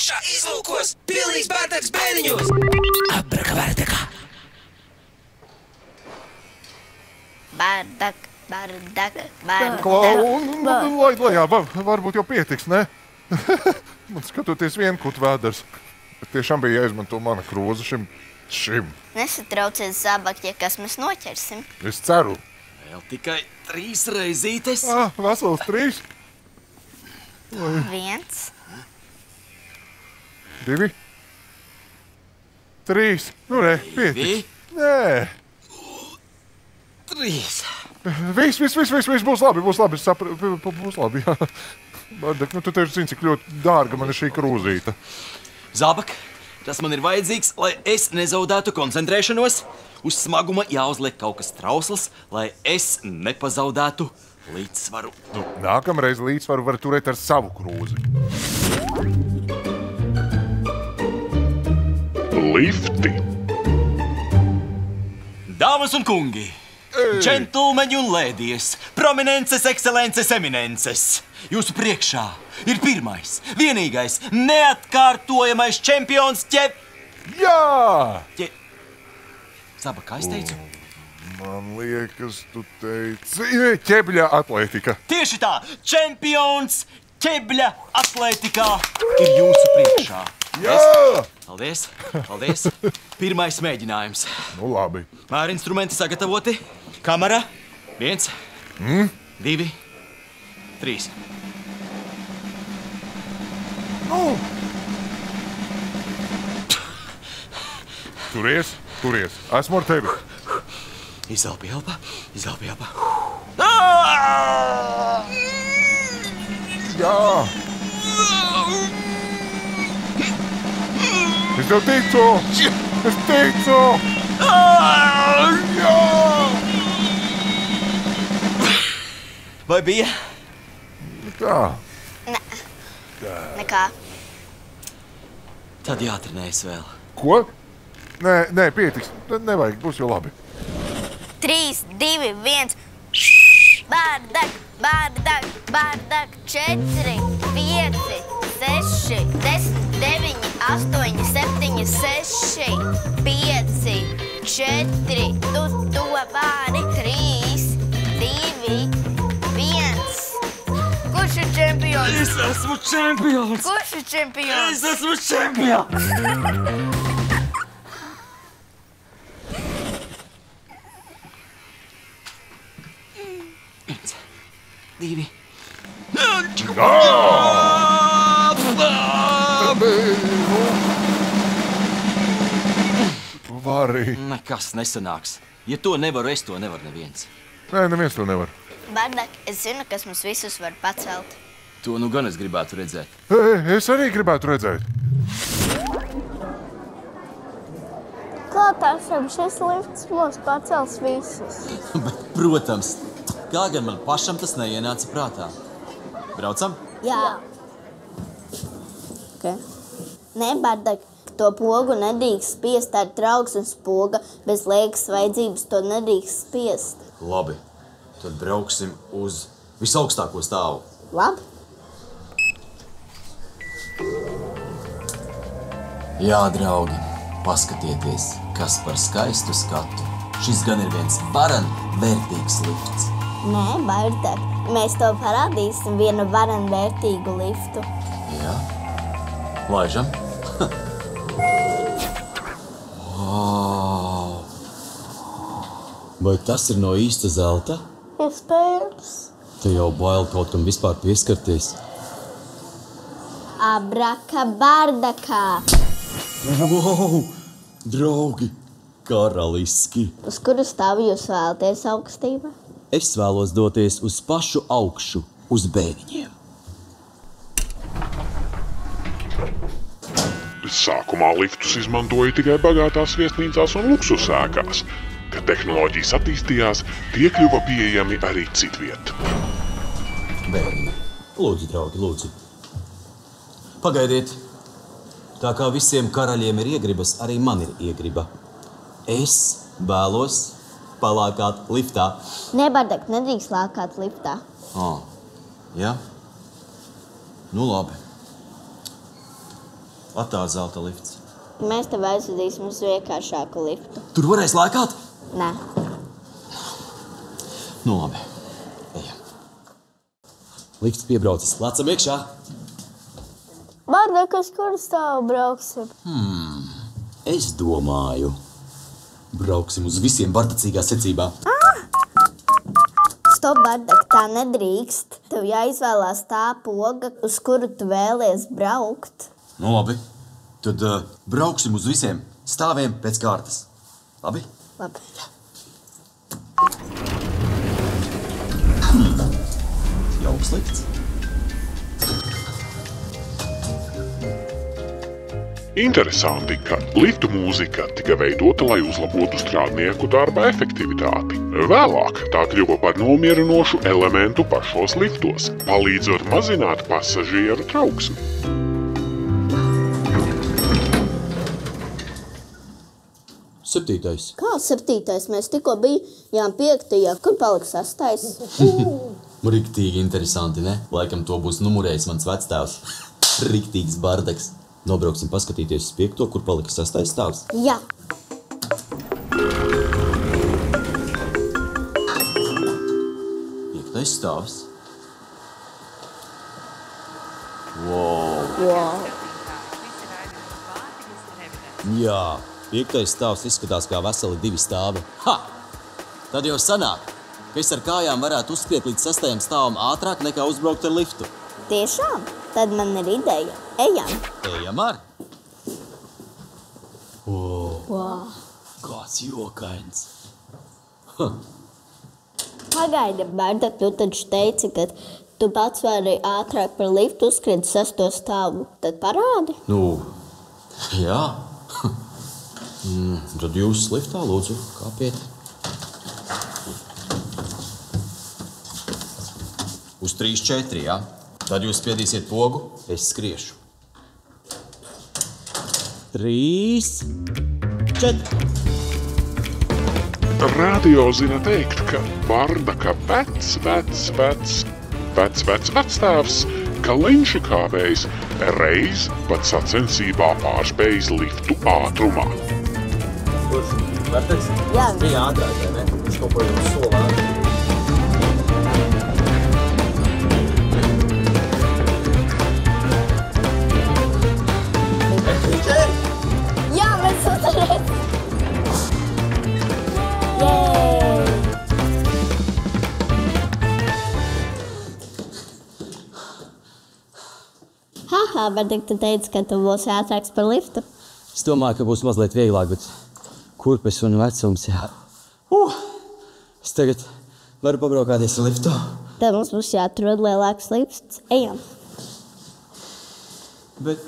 Pašā izlūkos, pilnīgs bērtaks bēniņos. Abrakavērtekā. Bērdak. Jā, varbūt jau pietiks, ne? Man skatoties vienkut vēders. Tiešām bija jāizmanto mana kroza šim. Nesatraucies, Zābak, ja kas mēs noķersim. Es ceru. Vēl tikai 3 reizītes. Vesels 3. 1. 2. 3. Nu, re, pietiks. Nē. 3. Viss būs labi, būs labi, jā. Bērdak, nu tu taču zini, cik ļoti dārga man ir šī krūzīta. Zābak, tas man ir vajadzīgs, lai es nezaudētu koncentrēšanos. Uz smaguma jāuzliek kaut kas trausls, lai es nepazaudētu līdzsvaru. Nākamreiz līdzsvaru var turēt ar savu krūzi. Lifti. Dāmas un kungi, džentlmeņi un lēdies, prominences, ekscelences, eminences. Jūsu priekšā ir pirmais, vienīgais, neatkārtojamais čempions Jā! Zābak, kā es teicu? Man liekas, tu teici... ķebļa atlētika. Tieši tā, čempions ķebļa atlētikā ir jūsu priekšā. Jā! Paldies, paldies. Pirmais mēģinājums. Nu, labi. Mārinstrumenti sagatavoti. Kamera. 1, 2, 3. Turies. Esmu ar tevi. Izelpi elpa. Jā! Es tev ticu! Jā! Vai bija? Tā. Nekā. Tad jātrenējas vēl. Ko? Nē, pietiks. Nevajag, būs jau labi. 3, 2, 1. Bērdak. 4, 5, 6, 10, 9, 8, 7, 6, 5, 4. Tu vari. 3, 2, 1. Kurš ir čempions? Es esmu čempions! Kurš ir čempions? Es esmu čempions! 2. Vari. Nekas nesanāks. Ja to nevaru, es to nevaru neviens. Nē, neviens to nevar. Bērdak, es zinu, kas mums visus var pacelt. To nu gan es gribētu redzēt. Es arī gribētu redzēt. Klātāsim, šis lifts mūs pacels visus. Bet, protams, kā gan man pašam tas neienāca prātā. Braucam? Jā. Okay. Nē, Bērdak, to pogu nedrīkst spiest, tā ir trauksmes poga. Bez liekas vajadzības to nedrīkst spiest. Labi, tad brauksim uz visaugstāko stāvu. Labi. Jā, draugi, paskatieties, kas par skaistu skatu. Šis gan ir viens varan vērtīgs lifts. Nē, Bērdak, mēs to parādīsim vienu varan vērtīgu liftu. Jā. Laižam. Wow. Vai tas ir no īsta zelta? Iespējams. Te jau bail kaut kam vispār pieskarties. Abrakabārdakā. Wow! Draugi, karaliski! Uz kuru stāvu jūs vēlaties, augstība? Es vēlos doties uz pašu augšu, uz bēniņiem. Sākumā liftus izmantoja tikai bagātās viesnīcās un luksusēkās. Kad tehnoloģijas attīstījās, tie kļuva pieejami arī citviet. Bēniņi, lūdzu, draugi, lūdzu. Pagaidiet. Tā kā visiem karaļiem ir iegribas, arī man ir iegriba. Es vēlos palākāt liftā. Nē, Bērdak, nedrīkst lākāt liftā. Jā? Nu labi. Atā zelta lifts. Mēs tev aizvedīsim uz vienkāršāku liftu. Tur varēs lēkāt? Nē. Nu labi. Ejam. Lifts piebraucis. Lācam iekšā. Bardak, uz kuru stāvu brauksim? Es domāju. Brauksim uz visiem bardacīgā secībā. Stop, Bardak, tā nedrīkst. Tev jāizvēlās tā poga, uz kuru tu vēlies braukt. Nu labi. Tad brauksim uz visiem stāviem pēc kārtas. Labi? Labi. Jauks lifts. Interesanti, ka liftu mūzika tika veidota, lai uzlabotu strādnieku darba efektivitāti. Vēlāk tā kļuva par nomierinošu elementu pašos liftos, palīdzot mazināt pasažieru trauksmi. Septītais. Kā 7? Mēs tikko bijām 5. Kur palika 6? Riktīgi interesanti, ne? Laikam to būs numurējis mans vectēvs. Riktīgs bardaks. Nobrauksim paskatīties uz 5. kur palika 6. stāvs. Jā. Piektais stāvs. Wow. Wow. Jā, 5. stāvs izskatās kā veseli 2 stāvi. Ha! Tad jau sanāk, ka es ar kājām varētu uzskriet līdz 6. stāvam ātrāk nekā uzbraukt ar liftu. Tiešām? Tad man ir ideja. Ejam. Ejam ar! Wow. Kāds jokains! Pagaidi, Bardak, tu taču teici, ka tu pats vari ātrāk par liftu uzskriet 6. stāvu. Tad parādi. Nu, jā. Tad jūs liftā, lūdzu, kāpiet. Uz 3, 4, jā? Tad jūs spiedīsiet pogu, es skriešu. 3, 4. Radio zina teikt, ka Bardaka vectēvs Kaliņš kāvējs reiz pat sacensībā pārspējis liftu ātrumā. Bardaks? Jā. Bija ātrāk, vai ne? Viņš kaut ko jau solā. Jā, mēs uzvarēsim! Jej! Haha, Bardak, tu teici, ka tu būsi ātrāks par liftu. Es domāju, ka būs mazliet vieglāk, bet kurpes un vecums, jā. Es tagad varu pabraukāties ar liftu. Tad mums būs jāatrod lielāks lifts. Ejam! Bet...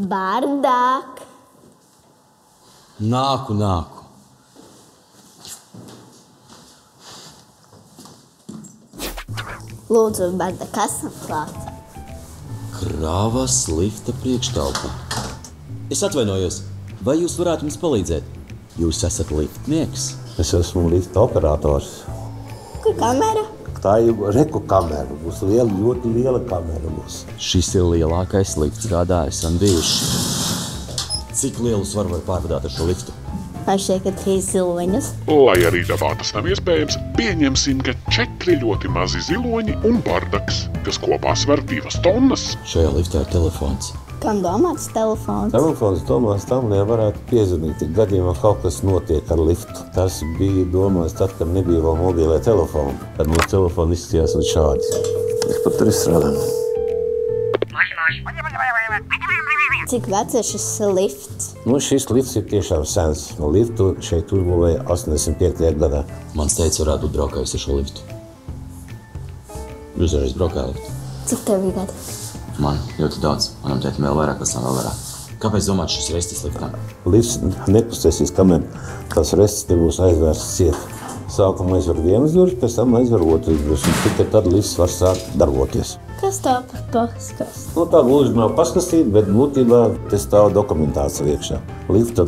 Bardak! Nāku. Lūdzu, Bardak, esam klāt. Krāvas lifta priekštelpa. Es atvainojos. Vai jūs varētu mums palīdzēt? Jūs esat liftnieks? Es esmu lifta operators. Kur kamera? Tā ir reku kamera. Būs ļoti liela kamera. Šis ir lielākais lifts, kādā esam bijuši. Cik lielu svaru var pārvadāt ar šo liftu? Pašai, ka 3 ziloņus. Lai arī dabā tas nav iespējams, pieņemsim, ka 4 ļoti mazi ziloņi un Bardaks, kas kopā sver 2 tonnas. Šajā liftā ir telefons. Kam domāts telefons? Telefons domās tam, lai varētu piezvanīt, gadījumā kaut kas notiek ar liftu. Tas bija domāts tad, kad nebija vēl mobilē telefoni. Tad mums telefoni izskatījās un šādi. Es pat tur izstrādāju. Cik vecs ir šis lifts? Šis lifts ir tiešām sens. Liftu šeit uzbūvēja 85. gadā. Mans teica varētu būt braukājis ar šo liftu. Jūs reiz braukājāt liftu? Cik tev ir gadi? Man ļoti daudz. Manam tētim vēl vairāk, kas nav vēl vairāk. Kāpēc domāt šis restis liftā? Lifts nepustēsīs, kamēr tās restis nebūs aizvērsts ciet. Sākumā aizver vienas durvis, pēc tam aizver otras durvis. Tikai tad lifts var sākt darboties. Kas tā par paskast? Tā gluži nav paskastība, bet būtībā te stāv dokumentācija iekšā. Lifta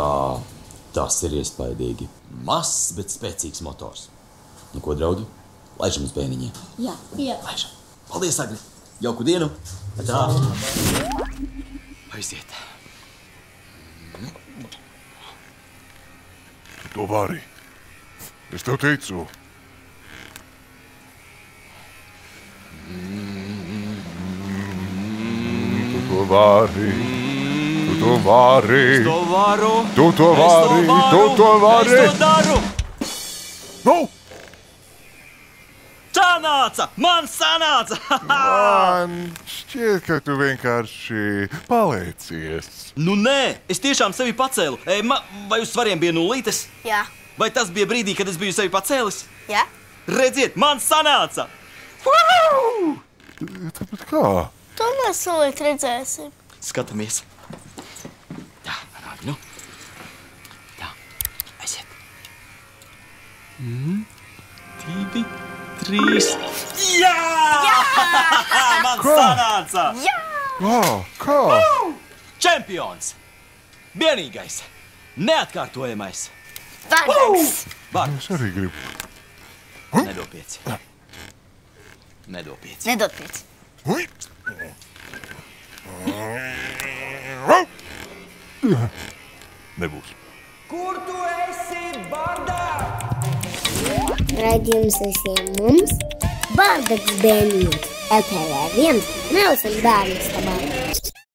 Jā, tas ir iespaidīgi. Mazs, bet spēcīgs motors. Nu ko, draugi? Laižam uz bēniņiem. Jā. Laižam. Paldies, Agri. Jauku dienu. Tā. Aiziet. Tu to vari. Es tev teicu. Tu to vari. Tu to vari. Es to varu. Tu to vari. Tu to vari. Es to daru. Nu! Sanāca! Man sanāca! Man šķiet, ka tu vienkārši paliecies. Nu nē, es tiešām sevi pacēlu. Vai uz svariem bija nulītes? Jā. Vai tas bija brīdī, kad es biju sevi pacēlis? Jā. Redziet, man sanāca! Tāpēc kā? To mēs solīt redzēsim. Skatāmies. Tā, rādi, nu. Tā, aiziet. 2, 3. Jā! Man sanāca! Kā? Čempions! Vienīgais! Neatkārtojamais! Vārdags. Vārds! Es arī gribu. Nedod 5. Nedod 5. Nedod 5. Ui! Nebūs. Kur tu esi, Bardā? Raidījums visiem mums. Bārdags bērniņš. LTV1 Nelson bērnu stabā.